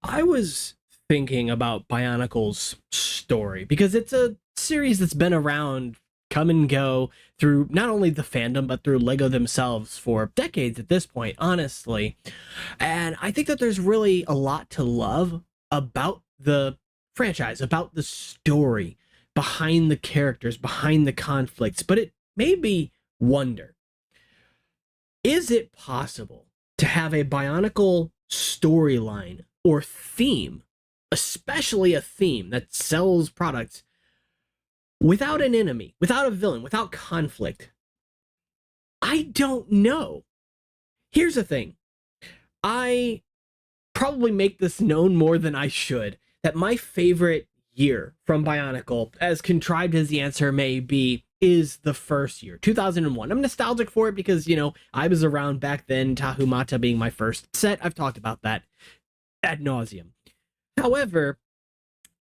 I was thinking about Bionicle's story because it's a series that's been around, come and go through not only the fandom but through Lego themselves for decades at this point, honestly. And I think that there's really a lot to love about the franchise, about the story, behind the characters, behind the conflicts. But it made me wonder, is it possible to have a Bionicle storyline or theme, especially a theme that sells products without an enemy, without a villain, without conflict? I don't know. Here's the thing. I probably make this known more than I should, that my favorite year from Bionicle, as contrived as the answer may be, is the first year, 2001. I'm nostalgic for it because, I was around back then, Tahumata being my first set. I've talked about that ad nauseum. However,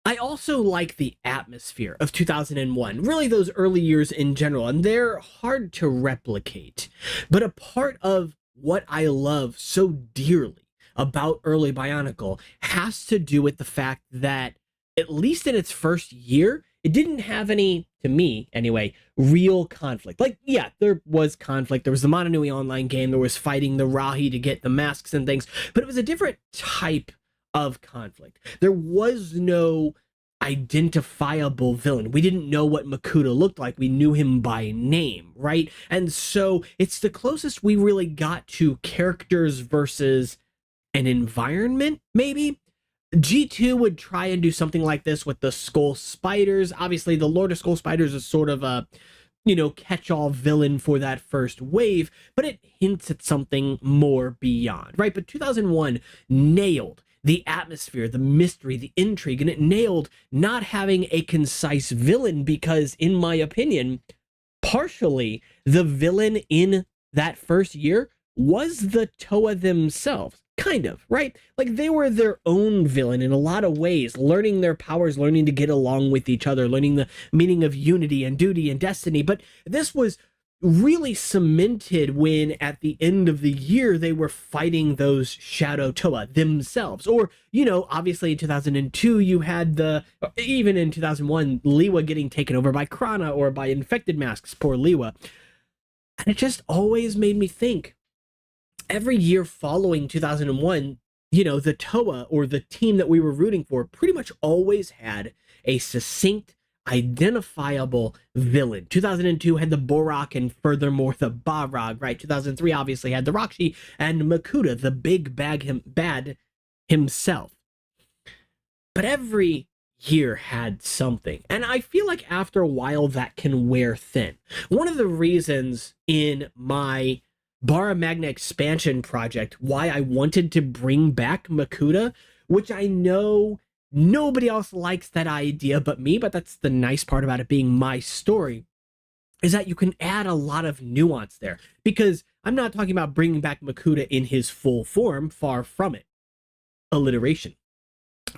I also like the atmosphere of 2001, really those early years in general, and they're hard to replicate. But a part of what I love so dearly about early Bionicle has to do with the fact that, at least in its first year, it didn't have any, to me anyway, real conflict. Like, yeah, there was conflict. There was the Motonui online game. There was fighting the Rahi to get the masks and things, but it was a different type of conflict. There was no identifiable villain. We didn't know what Makuta looked like. We knew him by name, right? And so it's the closest we really got to characters versus an environment, maybe. G2 would try and do something like this with the Skull Spiders. Obviously, the Lord of Skull Spiders is sort of a, catch-all villain for that first wave, but it hints at something more beyond, right? But 2001 nailed the atmosphere, the mystery, the intrigue, and it nailed not having a concise villain because, in my opinion, partially the villain in that first year was the Toa themselves. Kind of, right? Like, they were their own villain in a lot of ways, learning their powers, learning to get along with each other, learning the meaning of unity and duty and destiny. But this was really cemented when, at the end of the year, they were fighting those Shadow Toa themselves. Or, obviously in 2002, you had even in 2001, Liwa getting taken over by Krana or by infected masks, poor Liwa. And it just always made me think, every year following 2001, the Toa or the team that we were rooting for pretty much always had a succinct, identifiable villain. 2002 had the Borak and furthermore the Barag, right? 2003 obviously had the Rakshi and Makuta, the big bad himself. But every year had something. And I feel like after a while that can wear thin. One of the reasons in my Bara Magna expansion project why I wanted to bring back Makuta, which I know nobody else likes that idea but me, but that's the nice part about it being my story, is that you can add a lot of nuance there. Because I'm not talking about bringing back Makuta in his full form, far from it. Alliteration.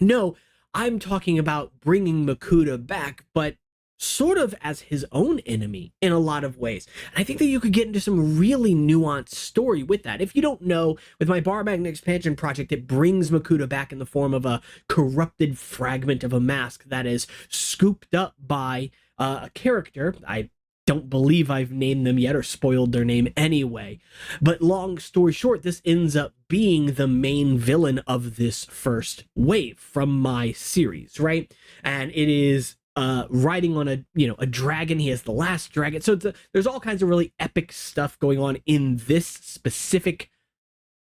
No, I'm talking about bringing Makuta back, but sort of as his own enemy in a lot of ways. And I think that you could get into some really nuanced story with that. If you don't know, with my Bara Magna expansion project, it brings Makuta back in the form of a corrupted fragment of a mask that is scooped up by a character. I don't believe I've named them yet or spoiled their name anyway. But long story short, this ends up being the main villain of this first wave from my series, right? And it is riding on a dragon. He has the last dragon. So there's all kinds of really epic stuff going on in this specific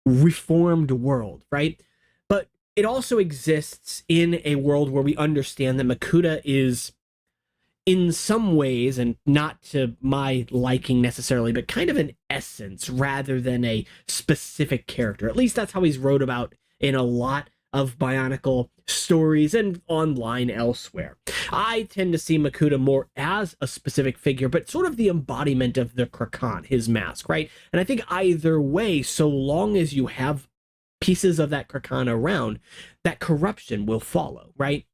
reformed world, right? But it also exists in a world where we understand that Makuta is, in some ways, and not to my liking necessarily, but kind of an essence rather than a specific character. At least that's how he's wrote about in a lot of Bionicle stories and online elsewhere. I tend to see Makuta more as a specific figure, but sort of the embodiment of the Krakan, his mask, right? And I think either way, so long as you have pieces of that Krakan around, that corruption will follow, right?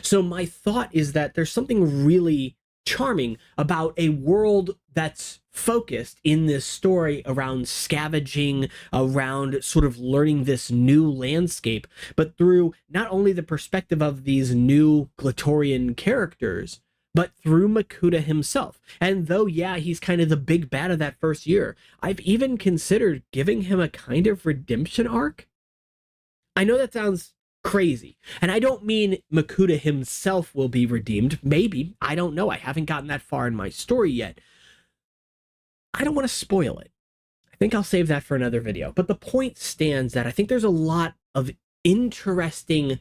So my thought is that there's something really charming about a world that's focused in this story around scavenging, around sort of learning this new landscape, but through not only the perspective of these new Glatorian characters, but through Makuta himself. And though, yeah, he's kind of the big bad of that first year, I've even considered giving him a kind of redemption arc. I know that sounds crazy, and I don't mean Makuta himself will be redeemed. Maybe. I don't know. I haven't gotten that far in my story yet. I don't want to spoil it. I think I'll save that for another video. But the point stands that I think there's a lot of interesting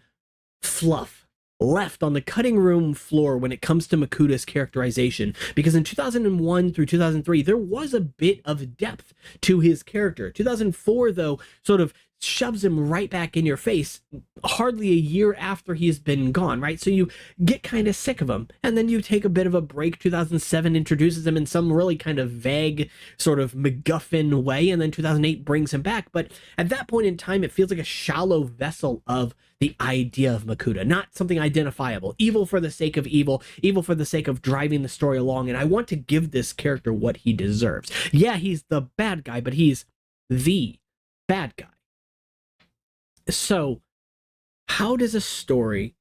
fluff left on the cutting room floor when it comes to Makuta's characterization, because in 2001 through 2003 there was a bit of depth to his character. 2004 though sort of shoves him right back in your face hardly a year after he's been gone, right? So you get kind of sick of him, and then you take a bit of a break. 2007 introduces him in some really kind of vague sort of MacGuffin way, and then 2008 brings him back. But at that point in time, it feels like a shallow vessel of the idea of Makuta, not something identifiable. Evil for the sake of evil, evil for the sake of driving the story along, and I want to give this character what he deserves. Yeah, he's the bad guy, but he's the bad guy. So, how does a story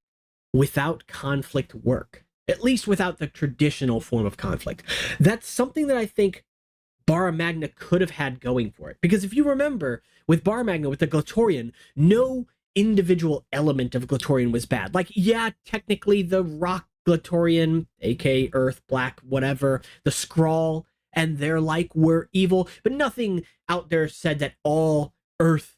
without conflict work? At least without the traditional form of conflict. That's something that I think Bara Magna could have had going for it. Because if you remember, with Bara Magna, with the Glatorian, no individual element of Glatorian was bad. Like, yeah, technically the rock Glatorian, aka Earth, Black, whatever, the Skrull, and their like were evil, but nothing out there said that all Earth,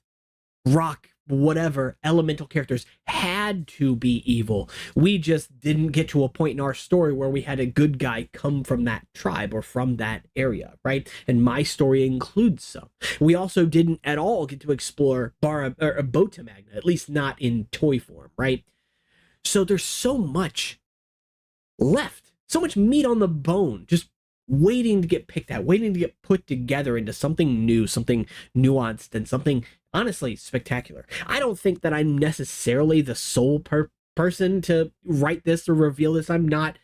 rock, whatever elemental characters had to be evil. We just didn't get to a point in our story where we had a good guy come from that tribe or from that area, right? And my story includes some. We also didn't at all get to explore Bota Magna, at least not in toy form, right? So there's so much left, so much meat on the bone, just waiting to get picked out, waiting to get put together into something new, something nuanced, and something honestly spectacular. I don't think that I'm necessarily the sole person to write this or reveal this. I'm not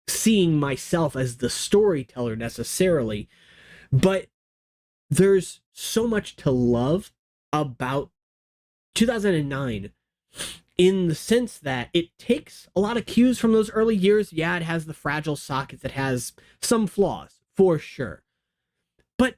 seeing myself as the storyteller necessarily, but there's so much to love about 2009 in the sense that it takes a lot of cues from those early years. Yeah, it has the fragile sockets, it has some flaws for sure, but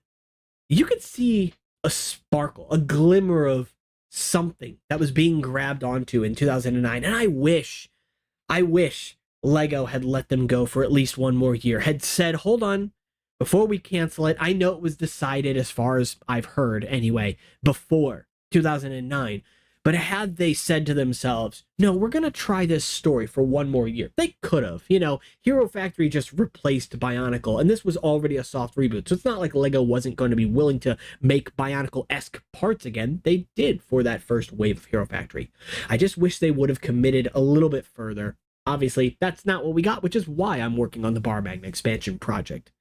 you could see a sparkle, a glimmer of something that was being grabbed onto in 2009. And I wish Lego had let them go for at least one more year, had said, hold on, before we cancel it. I know it was decided, as far as I've heard anyway, before 2009. But had they said to themselves, no, we're going to try this story for one more year, they could have. You know, Hero Factory just replaced Bionicle, and this was already a soft reboot. So it's not like Lego wasn't going to be willing to make Bionicle-esque parts again. They did for that first wave of Hero Factory. I just wish they would have committed a little bit further. Obviously, that's not what we got, which is why I'm working on the Bara Magna expansion project.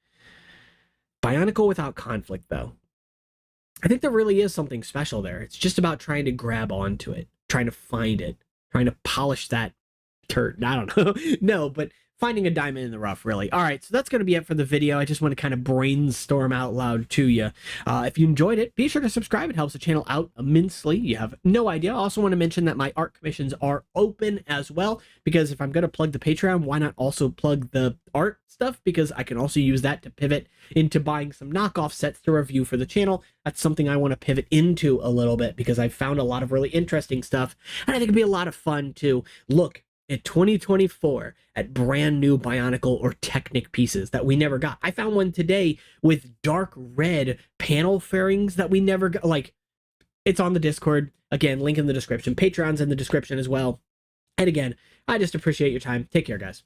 Bionicle without conflict, though. I think there really is something special there. It's just about trying to grab onto it, trying to find it, trying to polish that turd. I don't know. No, but finding a diamond in the rough, really. All right, so that's going to be it for the video. I just want to kind of brainstorm out loud to you. If you enjoyed it, be sure to subscribe. It helps the channel out immensely. You have no idea. I also want to mention that my art commissions are open as well, because if I'm going to plug the Patreon, why not also plug the art stuff? Because I can also use that to pivot into buying some knockoff sets to review for the channel. That's something I want to pivot into a little bit, because I've found a lot of really interesting stuff, and I think it'd be a lot of fun to look at 2024 at brand new Bionicle or Technic pieces that we never got. I found one today with dark red panel fairings that we never got. Like, it's on the Discord. Again, link in the description. Patreon's in the description as well. And again, I just appreciate your time. Take care, guys.